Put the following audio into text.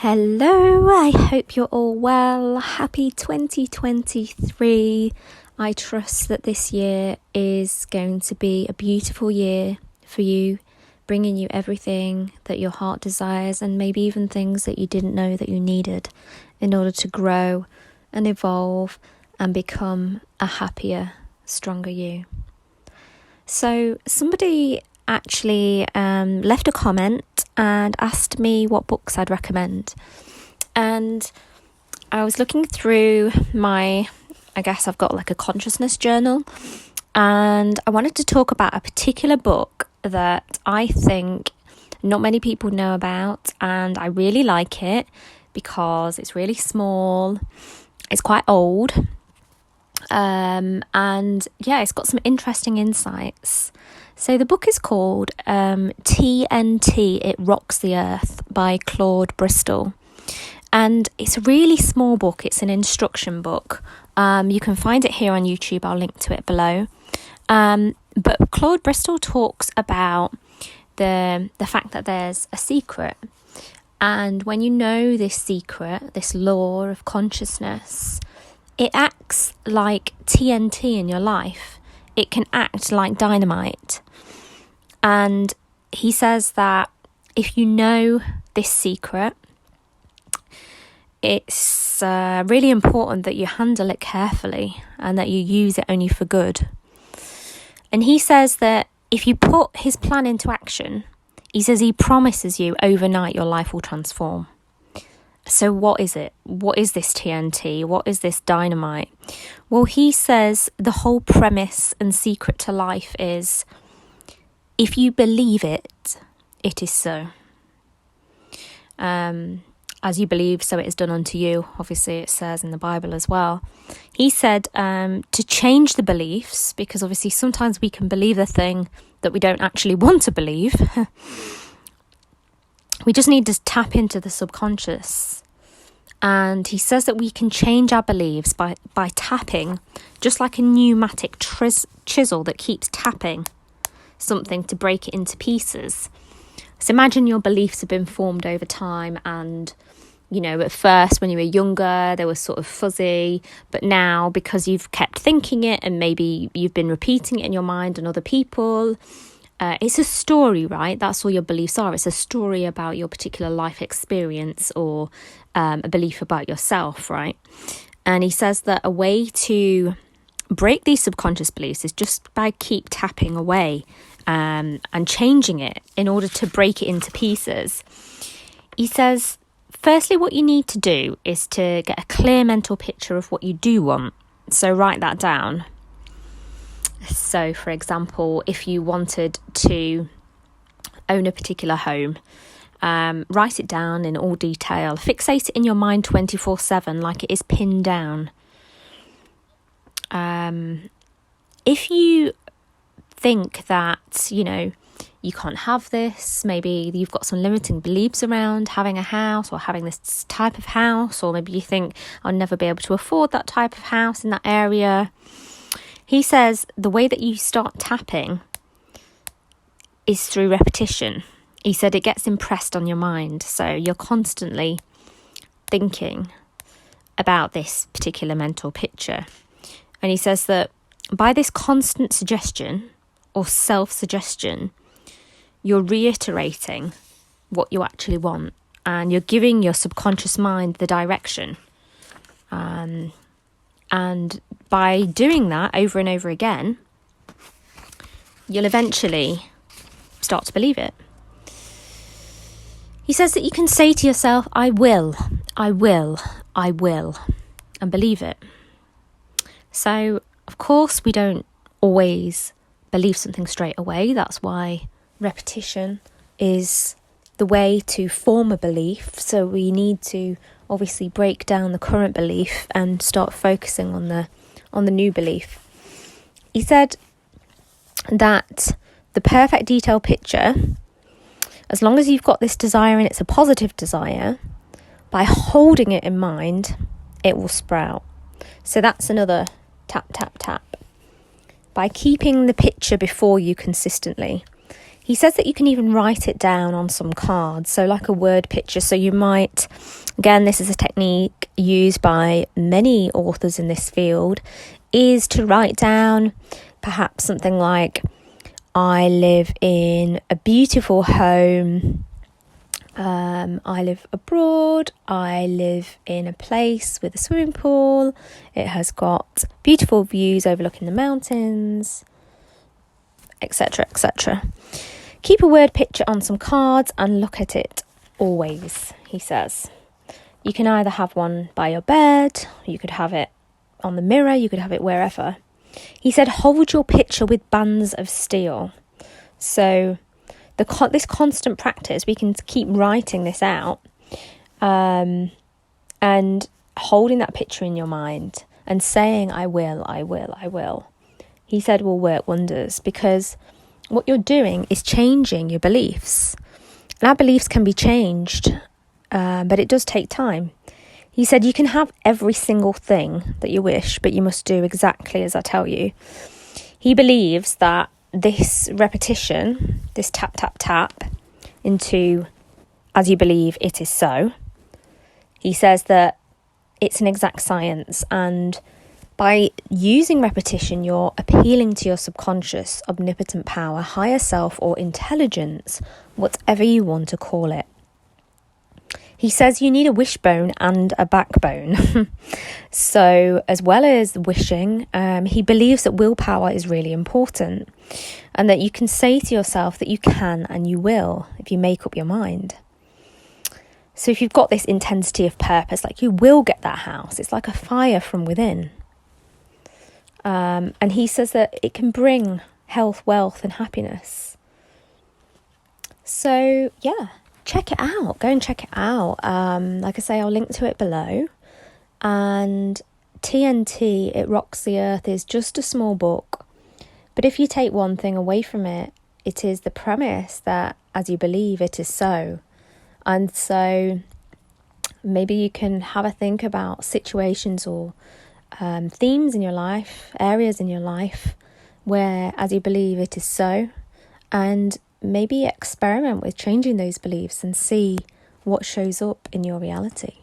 Hello, I hope you're all well. Happy 2023. I trust that this year is going to be a beautiful year for you, bringing you everything that your heart desires and maybe even things that you didn't know that you needed in order to grow and evolve and become a happier, stronger you. So somebody actually left a comment and asked me what books I'd recommend, and I was looking through I guess I've got like a consciousness journal, and I wanted to talk about a particular book that I think not many people know about, and I really like it because it's really small, it's quite old, and yeah, it's got some interesting insights. So the book is called TNT, It Rocks the Earth by Claude Bristol. And it's a really small book. It's an instruction book. You can find it here on YouTube. I'll link to it below. But Claude Bristol talks about the fact that there's a secret. And when you know this secret, this law of consciousness, it acts like TNT in your life. It can act like dynamite. And he says that if you know this secret, it's really important that you handle it carefully and that you use it only for good. And he says that if you put his plan into action, he says he promises you overnight your life will transform. So what is it? What is this TNT? What is this dynamite? Well, he says the whole premise and secret to life is if you believe it, it is so. As you believe, so it is done unto you. Obviously, it says in the Bible as well. He said to change the beliefs, because obviously sometimes we can believe the thing that we don't actually want to believe. We just need to tap into the subconscious. And he says that we can change our beliefs by tapping, just like a pneumatic chisel that keeps tapping something to break it into pieces. So imagine your beliefs have been formed over time, and you know, at first when you were younger they were sort of fuzzy, but now because you've kept thinking it and maybe you've been repeating it in your mind and other people, it's a story, right? That's all your beliefs are. It's a story about your particular life experience or a belief about yourself, right? And he says that a way to break these subconscious beliefs is just by keep tapping away and changing it in order to break it into pieces. He says, firstly, what you need to do is to get a clear mental picture of what you do want. So write that down. So, for example, if you wanted to own a particular home, write it down in all detail. Fixate it in your mind 24/7 like it is pinned down. If you think that, you know, you can't have this, maybe you've got some limiting beliefs around having a house or having this type of house, or maybe you think I'll never be able to afford that type of house in that area. He says the way that you start tapping is through repetition. He said it gets impressed on your mind. So you're constantly thinking about this particular mental picture. And he says that by this constant suggestion or self-suggestion, you're reiterating what you actually want, and you're giving your subconscious mind the direction. And by doing that over and over again, you'll eventually start to believe it. He says that you can say to yourself, I will, and believe it. So, of course, we don't always believe something straight away. That's why repetition is the way to form a belief. So we need to obviously break down the current belief and start focusing on the new belief. He said that the perfect detailed picture, as long as you've got this desire and it's a positive desire, by holding it in mind, it will sprout. So that's another tap, tap, tap. By keeping the picture before you consistently. He says that you can even write it down on some cards, so like a word picture. So you might, again, this is a technique used by many authors in this field, is to write down perhaps something like, I live in a beautiful home, I live abroad, I live in a place with a swimming pool, it has got beautiful views overlooking the mountains, etc., etc. Keep a word picture on some cards and look at it always, he says. You can either have one by your bed, you could have it on the mirror, you could have it wherever. He said, hold your picture with bands of steel. So this constant practice, we can keep writing this out and holding that picture in your mind and saying, I will, I will, I will. He said will work wonders, because what you're doing is changing your beliefs. And our beliefs can be changed, but it does take time. He said you can have every single thing that you wish, but you must do exactly as I tell you. He believes that this repetition, this tap, tap, tap into as you believe it is so, he says that it's an exact science, and by using repetition, you're appealing to your subconscious, omnipotent power, higher self, or intelligence, whatever you want to call it. He says you need a wishbone and a backbone. So as well as wishing, he believes that willpower is really important, and that you can say to yourself that you can and you will if you make up your mind. So if you've got this intensity of purpose, like you will get that house, it's like a fire from within. And he says that it can bring health, wealth and happiness. So yeah, check it out. Go and check it out. Like I say, I'll link to it below. And TNT, It Rocks the Earth, is just a small book. But if you take one thing away from it, it is the premise that as you believe, it is so. And so maybe you can have a think about situations or themes in your life, areas in your life where as you believe it is so, and maybe experiment with changing those beliefs and see what shows up in your reality.